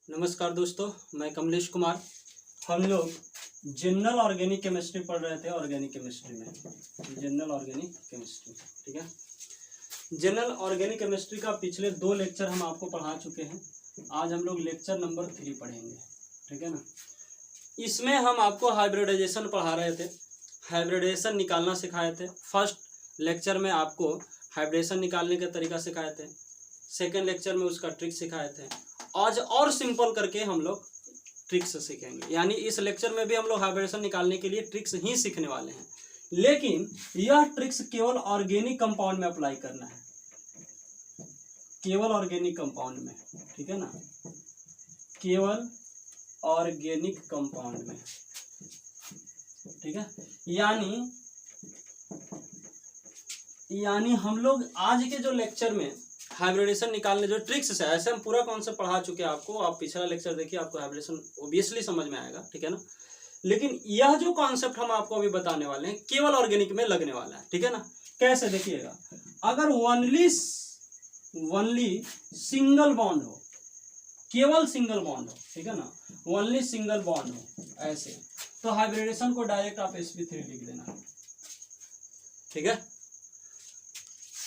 नमस्कार दोस्तों, मैं कमलेश कुमार। हम लोग जनरल ऑर्गेनिक केमिस्ट्री पढ़ रहे थे। ऑर्गेनिक केमिस्ट्री में जनरल ऑर्गेनिक केमिस्ट्री, ठीक है। जनरल ऑर्गेनिक केमिस्ट्री का पिछले 2 लेक्चर हम आपको पढ़ा चुके हैं। आज हम लोग लेक्चर नंबर 3 पढ़ेंगे, ठीक है ना। इसमें हम आपको हाइब्रिडाइजेशन पढ़ा रहे थे, हाइब्रिडाइजेशन निकालना सिखाए थे। फर्स्ट लेक्चर में आपको हाइब्रिडेशन निकालने का तरीका सिखाए थे, सेकेंड लेक्चर में उसका ट्रिक सिखाए थे। आज और सिंपल करके हम लोग ट्रिक्स सीखेंगे, यानी इस लेक्चर में भी हम लोग हाइब्रिडेशन निकालने के लिए ट्रिक्स ही सीखने वाले हैं, लेकिन यह ट्रिक्स केवल ऑर्गेनिक कंपाउंड में अप्लाई करना है, केवल ऑर्गेनिक कंपाउंड में, ठीक है ना, केवल ऑर्गेनिक कंपाउंड में, ठीक है। यानी हम लोग आज के जो लेक्चर में हाइब्रिडेशन निकालने जो ट्रिक्स है, ऐसे हम पूरा कॉन्सेप्ट पढ़ा चुके हैं आपको। आप पिछला लेक्चर देखिए, आपको हाइब्रिडेशन ओबियसली समझ में आएगा, ठीक है ना। लेकिन यह जो कॉन्सेप्ट हम आपको अभी बताने वाले हैं केवल ऑर्गेनिक में लगने वाला है, ठीक है ना। कैसे देखिएगा, अगर ओनली सिंगल बॉन्ड हो, केवल सिंगल बॉन्ड हो, ठीक है ना, ओनली सिंगल बॉन्ड हो ऐसे, तो हाइब्रिडेशन को डायरेक्ट आप sp3 लिख देना, ठीक है।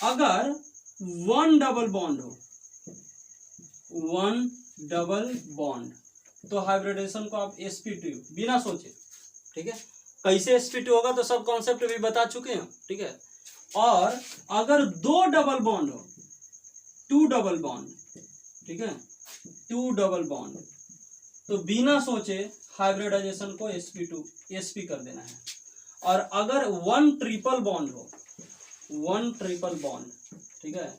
अगर वन डबल बॉन्ड हो, वन डबल बॉन्ड, तो हाइब्रिडेशन को आप sp2 बिना सोचे, ठीक है। कैसे sp2 होगा तो सब कॉन्सेप्ट भी बता चुके हैं, ठीक है। और अगर 2 डबल बॉन्ड हो, 2 डबल बॉन्ड, ठीक है, 2 डबल बॉन्ड, तो बिना सोचे हाइब्रिडाइजेशन को sp कर देना है। और अगर 1 ट्रिपल बॉन्ड हो, 1 ट्रिपल बॉन्ड, ठीक है,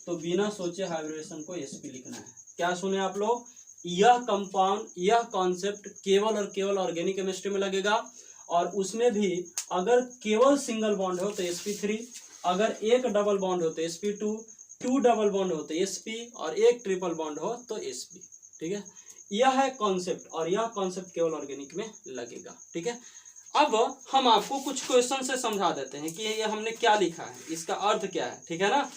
तो बिना सोचे हाइब्रिडेशन को sp लिखना है। क्या सुने आप लोग, यह कंपाउंड, यह कॉन्सेप्ट केवल और केवल ऑर्गेनिक केमिस्ट्री में लगेगा। और उसमें भी अगर केवल सिंगल बॉन्ड हो तो sp3, अगर 1 डबल बॉन्ड हो तो sp2, 2 डबल बॉन्ड हो तो sp, और 1 ट्रिपल बॉन्ड हो तो sp, ठीक है। यह है कॉन्सेप्ट, और यह कॉन्सेप्ट केवल ऑर्गेनिक में लगेगा, ठीक है। अब हम आपको कुछ क्वेश्चन से समझा देते हैं कि ये हमने क्या लिखा है, इसका अर्थ क्या है, ठीक है ना।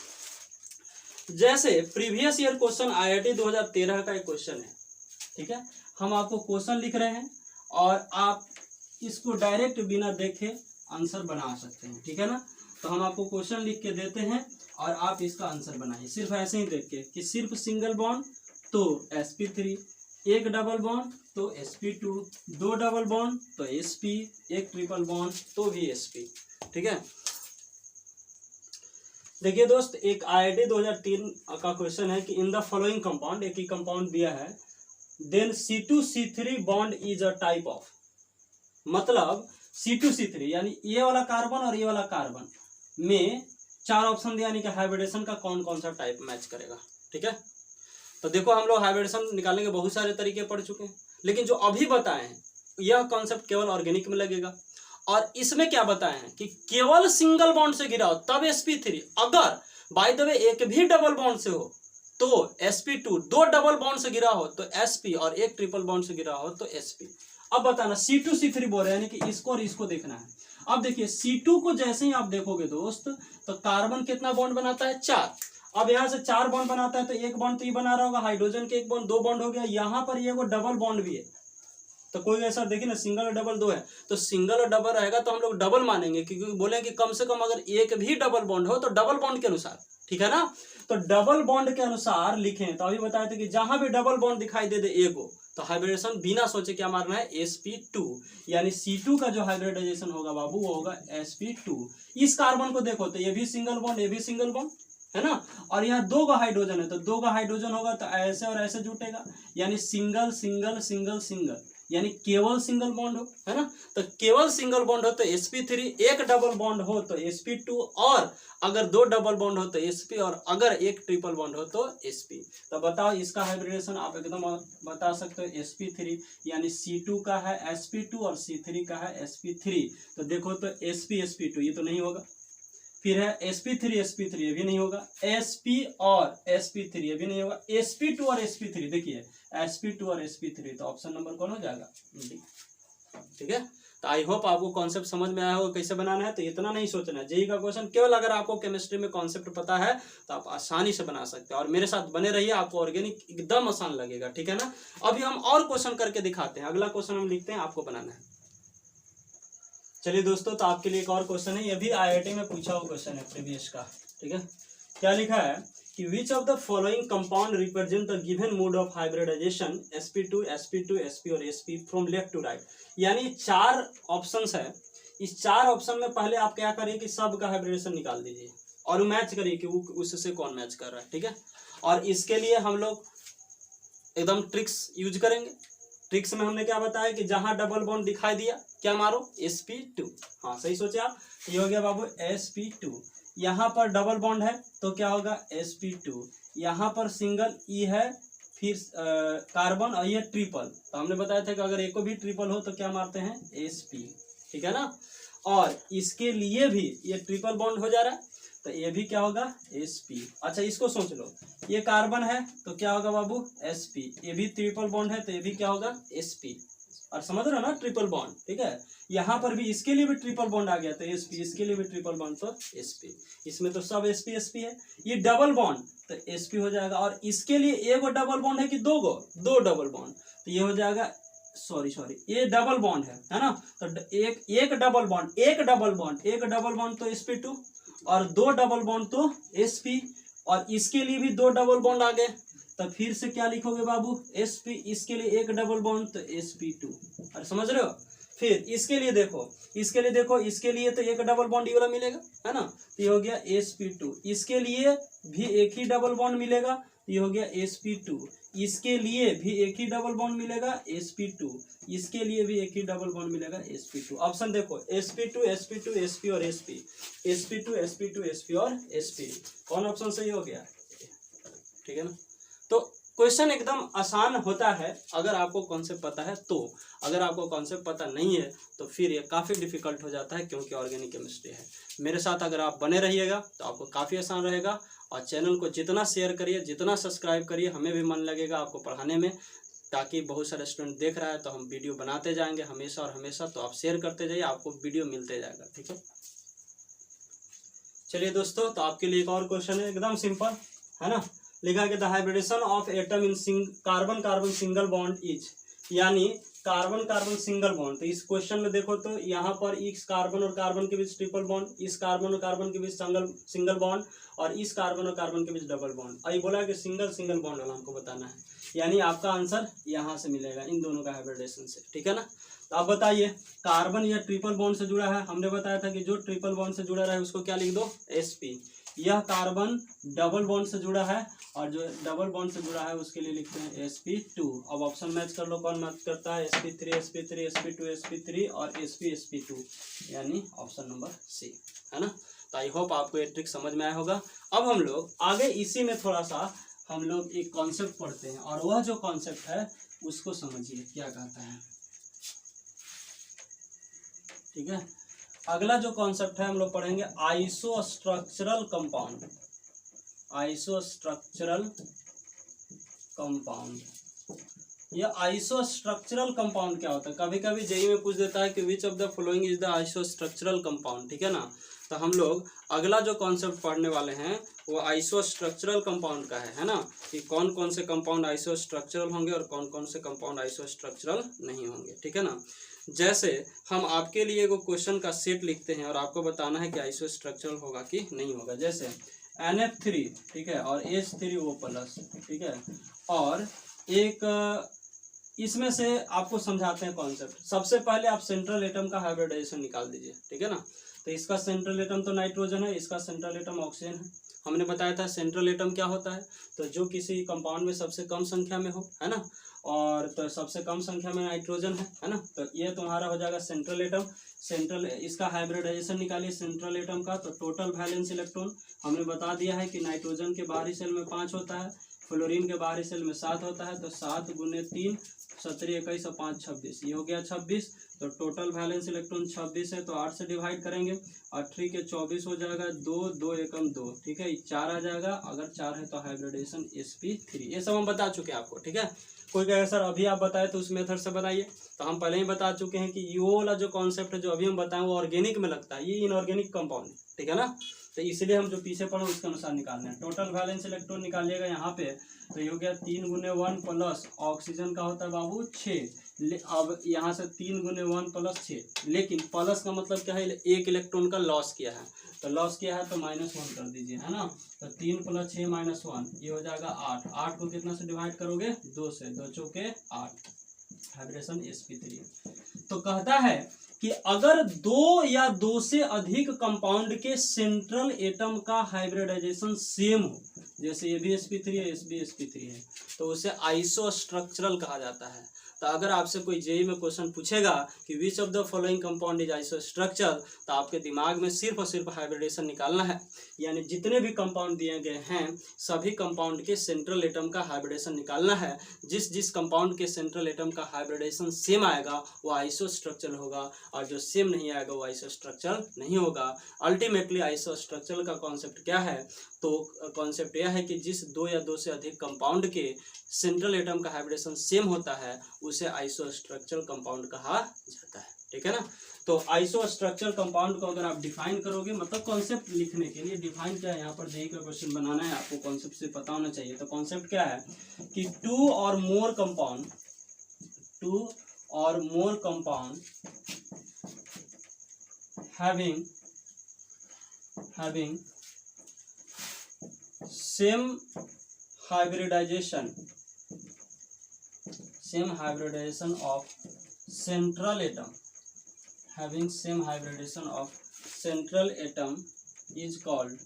जैसे प्रीवियस ईयर क्वेश्चन IIT 2013 का एक क्वेश्चन है, ठीक है। हम आपको क्वेश्चन लिख रहे हैं और आप इसको डायरेक्ट बिना देखे आंसर बना सकते हैं, ठीक है ना। तो हम आपको क्वेश्चन लिख के देते हैं और आप इसका आंसर बनाइए, सिर्फ ऐसे ही देख के कि सिर्फ सिंगल बॉन्ड तो sp3, 1 डबल बॉन्ड तो sp2, 2 डबल बॉन्ड तो sp, 1 ट्रिपल बॉन्ड तो भी sp, ठीक है। देखिए दोस्त, एक IIT 2003 का क्वेश्चन है कि इन द फॉलोइंग कंपाउंड, एक ही कंपाउंड दिया है, then C2C3 bond is a type of, मतलब C2C3 यानी ये वाला कार्बन और ये वाला कार्बन में 4 ऑप्शन दिया, यानी कि हाइब्रिडेशन का कौन कौन सा टाइप मैच करेगा, ठीक है। तो देखो, हम लोग हाइब्रिडेशन निकालने के बहुत सारे तरीके पढ़ चुके हैं, लेकिन जो अभी बताए हैं यह कॉन्सेप्ट केवल ऑर्गेनिक में लगेगा। और इसमें क्या बताए हैं कि केवल सिंगल बॉन्ड से गिरा हो तब sp3, अगर बाय द वे एक भी डबल बॉन्ड से हो तो sp2, 2 डबल बॉन्ड से गिरा हो तो sp, और 1 ट्रिपल बॉन्ड से गिरा हो तो sp। अब बताना C2C3 बोल रहे हैं, यानी कि इसको और इसको देखना है। अब देखिए C2 को जैसे ही आप देखोगे दोस्त, तो कार्बन कितना बॉन्ड बनाता है, 4। अब यहाँ से 4 बॉन्ड बनाता है तो 1 बॉन्ड तो ये बना रहा होगा, हाइड्रोजन के 1 बॉन्ड, 2 बॉन्ड हो गया। यहाँ पर ये वो डबल बॉन्ड भी है, तो कोई ऐसा देखिए ना, सिंगल और डबल 2 है, तो सिंगल और डबल रहेगा तो हम लोग डबल मानेंगे, क्योंकि बोलेंगे कि कम से कम अगर एक भी डबल बॉन्ड हो तो डबल बॉन्ड के अनुसार, ठीक है ना। तो डबल बॉन्ड के अनुसार लिखें, तो अभी बताए थे कि जहां भी डबल बॉन्ड दिखाई दे एगो, तो हाइब्रिडेशन बिना सोचे क्या मारना है, sp2, यानी C2 का जो हाइब्रिडाइजेशन होगा बाबू वो होगा sp2। इस कार्बन को देखो तो ये भी सिंगल बॉन्ड, ये भी सिंगल बॉन्ड है ना, और यहाँ 2 का हाइड्रोजन है तो 2 का हाइड्रोजन होगा तो ऐसे और ऐसे जुटेगा, यानी सिंगल सिंगल सिंगल सिंगल, यानी केवल सिंगल बॉन्ड हो, है ना। तो केवल सिंगल बॉन्ड हो तो sp3, 1 डबल बॉन्ड हो तो sp2, और अगर 2 डबल बॉन्ड हो तो sp, और अगर 1 ट्रिपल बॉन्ड हो तो sp। तो बताओ इसका हाइब्रिडेशन आप एकदम बता सकते हो, sp3 यानी C2 का है sp2 और C3 का है sp3। तो देखो तो sp ये तो नहीं होगा, फिर है sp3 ये भी नहीं होगा, sp और sp3 ये भी नहीं होगा, sp2 और sp3, देखिए sp2 और sp3, तो ऑप्शन नंबर कौन हो जाएगा, डी। ठीक है। तो आई होप आपको कॉन्सेप्ट समझ में आया होगा कैसे बनाना है। तो इतना नहीं सोचना है जेईई का क्वेश्चन, केवल अगर आपको केमिस्ट्री में कॉन्सेप्ट पता है तो आप आसानी से बना सकते हैं। और मेरे साथ बने रहिए, आपको ऑर्गेनिक एकदम आसान लगेगा, ठीक है ना। अभी हम और क्वेश्चन करके दिखाते हैं। अगला क्वेश्चन हम लिखते हैं, आपको बनाना है। चलिए दोस्तों, तो आपके लिए एक और क्वेश्चन है, ये भी आईआईटी में पूछा हुआ क्वेश्चन है प्रीवियस का, ठीक है। क्या लिखा है कि which of the following compound represent the given mode of hybridisation sp2 sp2 sp और sp from left to right. यानी 4 ऑप्शंस है। इस 4 ऑप्शन में पहले आप क्या करिए कि सब का हाइब्रिडेशन निकाल दीजिए और मैच करिए कि वो उससे कौन मैच कर रहा है, ठीक है। और इसके लिए हम लोग एकदम ट्रिक्स यूज करेंगे। ट्रिक्स में हमने क्या बताया कि जहां डबल बॉन्ड दिखाई दिया क्या मारो, sp2। हाँ सही सोचे आप। ये हो गया बाबू sp2। यहाँ पर डबल बॉन्ड है तो क्या होगा sp2। यहाँ पर सिंगल ई है, फिर कार्बन और ये ट्रिपल। तो हमने बताया था कि अगर एक को भी ट्रिपल हो तो क्या मारते हैं, sp, ठीक है ना। और इसके लिए भी ये ट्रिपल बॉन्ड हो जा रहा है तो ये भी क्या होगा sp। अच्छा इसको सोच लो, ये कार्बन है तो क्या होगा बाबू sp, ये भी ट्रिपल बॉन्ड है तो ये भी क्या होगा sp। और समझ रहे हो ना, ट्रिपल बॉन्ड, ठीक है। यहाँ पर भी इसके लिए भी ट्रिपल बॉन्ड आ गया तो sp, इसके लिए भी ट्रिपल बॉन्ड तो sp। इसमें तो सब sp sp है। ये डबल बॉन्ड तो sp हो जाएगा। और इसके लिए एक डबल बॉन्ड है कि दो डबल बॉन्ड, तो ये हो जाएगा सॉरी ये डबल बॉन्ड है ना। तो एक डबल बॉन्ड तो sp2 और 2 डबल बॉन्ड तो sp। और इसके लिए भी 2 डबल बॉन्ड आ गए तो फिर से क्या लिखोगे बाबू sp। इसके लिए एक डबल बॉन्ड तो sp2। अरे समझ रहे हो। फिर इसके लिए देखो, इसके लिए तो एक डबल बॉन्ड ये वाला मिलेगा, है ना। तो ये हो गया sp2। इसके लिए भी एक ही डबल बॉन्ड मिलेगा, ये हो गया sp2। इसके लिए भी एक ही डबल बॉन्ड मिलेगा sp2। इसके लिए भी एक ही डबल बॉन्ड मिलेगा sp2। ऑप्शन देखो sp2 sp2 sp और sp, sp2 sp2 sp और sp। कौन ऑप्शन सही हो गया, ठीक है ना। तो क्वेश्चन एकदम आसान होता है अगर आपको कॉन्सेप्ट पता है तो। अगर आपको कॉन्सेप्ट पता नहीं है तो फिर ये काफ़ी डिफिकल्ट हो जाता है, क्योंकि ऑर्गेनिक केमिस्ट्री है। मेरे साथ अगर आप बने रहिएगा तो आपको काफ़ी आसान रहेगा। और चैनल को जितना शेयर करिए, जितना सब्सक्राइब करिए, हमें भी मन लगेगा आपको पढ़ाने में। ताकि बहुत सारे स्टूडेंट देख रहा है तो हम वीडियो बनाते जाएंगे हमेशा और हमेशा। तो आप शेयर करते जाइए, आपको वीडियो मिलते जाएगा, ठीक है। चलिए दोस्तों, तो आपके लिए एक और क्वेश्चन है, एकदम सिंपल है ना। लिखा है कि the hybridisation of atom in carbon carbon single bond is, यानी कार्बन कार्बन सिंगल बॉन्ड। तो इस क्वेश्चन में देखो तो यहाँ पर इस कार्बन और कार्बन के बीच ट्रिपल बॉन्ड, इस कार्बन और कार्बन के बीच सिंगल बॉन्ड, और इस कार्बन और कार्बन के बीच डबल बॉन्ड। और ये बोला कि सिंगल बॉन्ड वाला हमको बताना है, यानी आपका आंसर यहाँ से मिलेगा इन दोनों का हाइब्रिडेशन से, ठीक है ना। तो आप बताइए, कार्बन या ट्रिपल बॉन्ड से जुड़ा है, हमने बताया था कि जो ट्रिपल बॉन्ड से जुड़ा रहे उसको क्या लिख दो sp। यह कार्बन डबल बॉन्ड से जुड़ा है और जो डबल बॉन्ड से जुड़ा है उसके लिए लिखते हैं sp2। अब ऑप्शन मैच कर लो, कौन मैच करता है, sp3 sp3 sp2 sp3 और sp sp2, यानी ऑप्शन नंबर सी, है ना। तो आई होप आपको ये ट्रिक समझ में आया होगा। अब हम लोग आगे इसी में थोड़ा सा हम लोग एक कॉन्सेप्ट पढ़ते हैं, और वह जो कॉन्सेप्ट है उसको समझिए क्या कहता है, ठीक है। अगला जो कॉन्सेप्ट है हम लोग पढ़ेंगे आइसोस्ट्रक्चरल कंपाउंड। आइसोस्ट्रक्चरल कंपाउंड, यह आइसोस्ट्रक्चरल कंपाउंड क्या होता है, कभी कभी जेईई में पूछ देता है कि which of the following is the isostructural compound, ठीक है ना। तो हम लोग अगला जो कॉन्सेप्ट पढ़ने वाले हैं वो आइसोस्ट्रक्चरल कंपाउंड का है ना, कि कौन कौन से कंपाउंड आइसोस्ट्रक्चरल होंगे और कौन कौन से कंपाउंड आइसोस्ट्रक्चरल नहीं होंगे, ठीक है ना। जैसे हम आपके लिए वो क्वेश्चन का सेट लिखते हैं और आपको बताना है कि आइसोस्ट्रक्चरल होगा कि नहीं होगा। जैसे NF3, ठीक है, और H3O+, ठीक है। और एक इसमें से आपको समझाते हैं कॉन्सेप्ट। सबसे पहले आप सेंट्रल एटम का हाइब्रिडाइजेशन निकाल दीजिए, ठीक है ना। तो इसका सेंट्रल एटम तो नाइट्रोजन है, इसका सेंट्रल एटम ऑक्सीजन है। हमने बताया था सेंट्रल एटम क्या होता है, तो जो किसी कंपाउंड में सबसे कम संख्या में हो, है ना। और तो सबसे कम संख्या में नाइट्रोजन है ना। तो ये तुम्हारा हो जाएगा सेंट्रल एटम। इसका हाइब्रिडाइजेशन निकालिए सेंट्रल एटम का, तो टोटल वैलेंस इलेक्ट्रॉन हमने बता दिया है कि नाइट्रोजन के बाहरी सेल में 5 होता है, फ्लोरीन के बाहरी सेल में 7 होता है। तो 7 × 3 17 21 और 5 26, ये हो गया 26। तो टोटल वैलेंस इलेक्ट्रॉन 26 है, तो 8 से डिवाइड करेंगे और 3 के 24 हो जाएगा, 2 2 एकम 2, ठीक है, 4 आ जाएगा। अगर 4 है तो हाइब्रिडेशन sp3, ये सब हम बता चुके हैं आपको, ठीक है। कोई कहेगा सर अभी आप बताए तो उस मेथड से बताइए, तो हम पहले ही बता चुके हैं कि ये वाला जो कॉन्सेप्ट है जो अभी हम बताएं वो ऑर्गेनिक में लगता है, ये इनऑर्गेनिक कंपाउंड है, ठीक है ना। तो इसलिए हम जो पीछे पढ़े उसके अनुसार निकालना है। टोटल वैलेंस इलेक्ट्रॉन निकालिएगा यहाँ पे, तो ये हो गया 3 × 1 प्लस ऑक्सीजन का होता है बाबू 6। अब यहाँ से 3 × 1 प्लस 6, लेकिन प्लस का मतलब क्या है, एक इलेक्ट्रॉन का लॉस किया है, तो लॉस किया है तो -1 कर दीजिए, है ना। तो 3 + 6 - 1 ये हो जाएगा 8। 8 को कितना से डिवाइड करोगे, 2 से, 2 चौके 8, हाइब्रिडेशन sp3। तो कहता है कि अगर 2 या 2 से अधिक कंपाउंड के सेंट्रल एटम का हाइब्रिडाइजेशन सेम हो, जैसे ये भी sp3 है, ये भी sp3 है, तो उसे आइसोस्ट्रक्चरल कहा जाता है। तो अगर आपसे कोई जेई में क्वेश्चन पूछेगा कि which of the following compound is isostructure, तो आपके दिमाग में सिर्फ और सिर्फ हाइब्रिडेशन निकालना है, यानी जितने भी कंपाउंड दिए गए हैं सभी कंपाउंड के सेंट्रल एटम का हाइब्रिडेशन निकालना है। जिस जिस कंपाउंड के सेंट्रल एटम का हाइब्रिडेशन सेम आएगा वो आइसोस्ट्रक्चरल होगा, और जो सेम नहीं आएगा वो आइसोस्ट्रक्चरल नहीं होगा। अल्टीमेटली आइसोस्ट्रक्चरल का कॉन्सेप्ट क्या है, तो कॉन्सेप्ट यह है कि जिस 2 या 2 से अधिक कंपाउंड के सेंट्रल एटम का हाइब्रिडेशन सेम होता है उसे आइसोस्ट्रक्चरल कंपाउंड कहा जाता है, ठीक है ना। तो आइसोस्ट्रक्चरल कंपाउंड को अगर आप डिफाइन करोगे, मतलब कॉन्सेप्ट लिखने के लिए डिफाइन क्या है, यहाँ पर जेईई का क्वेश्चन बनाना है आपको, कॉन्सेप्ट से पता होना चाहिए। तो कॉन्सेप्ट क्या है कि 2 or more compound having same hybridization of central atom, having same hybridization of central atom is called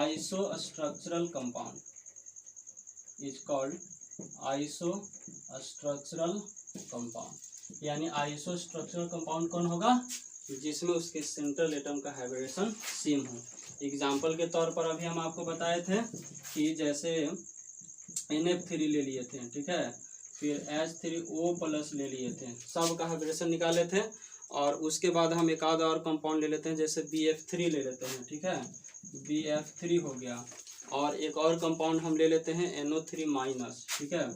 isostructural compound, is called isostructural compound। यानी आइसोस्ट्रक्चरल कंपाउंड कौन होगा, जिसमें उसके सेंट्रल एटम का हाइब्रिडेशन सेम हो। एग्जाम्पल के तौर पर अभी हम आपको बताए थे कि जैसे NF3 ले लिए थे, ठीक है, फिर H3O+ ले लिए थे, सब का हाइब्रिडेशन निकाले थे, और उसके बाद हम एक आध और कंपाउंड ले लेते हैं, जैसे BF3 ले लेते हैं, ठीक है, BF3 हो गया, और एक और कंपाउंड हम ले लेते हैं NO3-, ठीक है,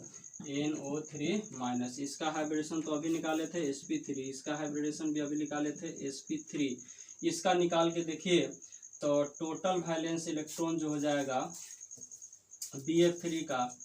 NO3-, इसका हाइब्रिडेशन तो अभी निकाले थे sp3, इसका हाइब्रिडेशन भी अभी निकाले थे sp3। इसका निकाल के देखिए तो टोटल वैलेंस इलेक्ट्रॉन जो हो जाएगा BF3 का,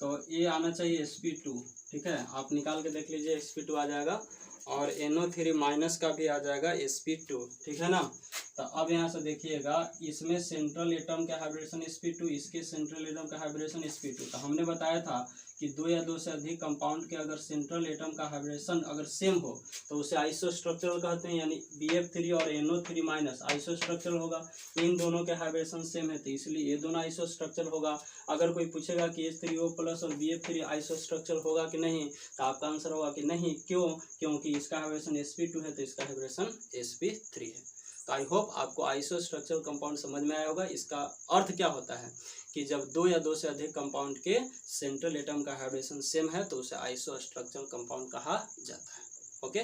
तो ये आना चाहिए sp2, ठीक है, आप निकाल के देख लीजिए sp2 आ जाएगा, और NO3- का भी आ जाएगा sp2, ठीक है ना। तो अब यहाँ से देखिएगा, इसमें सेंट्रल एटम का हाइब्रिडेशन sp2, इसके सेंट्रल एटम का हाइब्रिडेशन sp2। तो हमने बताया था कि 2 या 2 से अधिक कंपाउंड के अगर सेंट्रल एटम का हाइब्रिडेशन अगर सेम हो तो उसे आइसोस्ट्रक्चरल कहते हैं, यानी BF3 और NO3- आइसोस्ट्रक्चरल होगा। इन दोनों के हाइब्रिडेशन सेम है तो इसलिए ये दोनों आइसोस्ट्रक्चरल होगा। अगर कोई पूछेगा कि H3O+ और BF3 आइसोस्ट्रक्चरल होगा कि नहीं, तो आपका आंसर होगा कि नहीं। क्यों? क्योंकि इसका हाइब्रिडेशन sp2 है तो इसका हाइब्रिडेशन sp3 है। तो आई होप आपको आइसोस्ट्रक्चरल कंपाउंड समझ में आया होगा। इसका अर्थ क्या होता है कि जब 2 या 2 से अधिक कंपाउंड के सेंट्रल एटम का हाइब्रिडेशन सेम है तो उसे आइसोस्ट्रक्चरल कंपाउंड कहा जाता है। ओके,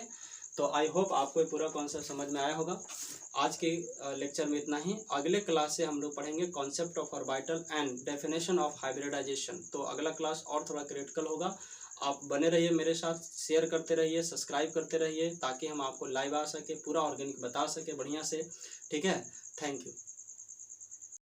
तो आई होप आपको ये पूरा कॉन्सेप्ट समझ में आया होगा। आज के लेक्चर में इतना ही। अगले क्लास से हम लोग पढ़ेंगे concept of orbital and definition of hybridisation. तो अगला क्लास और थोड़ा क्रिटिकल होगा। आप बने रहिए मेरे साथ, शेयर करते रहिए, सब्सक्राइब करते रहिए, ताकि हम आपको लाइव आ सके, पूरा ऑर्गेनिक बता सके बढ़िया से। ठीक है, थैंक यू।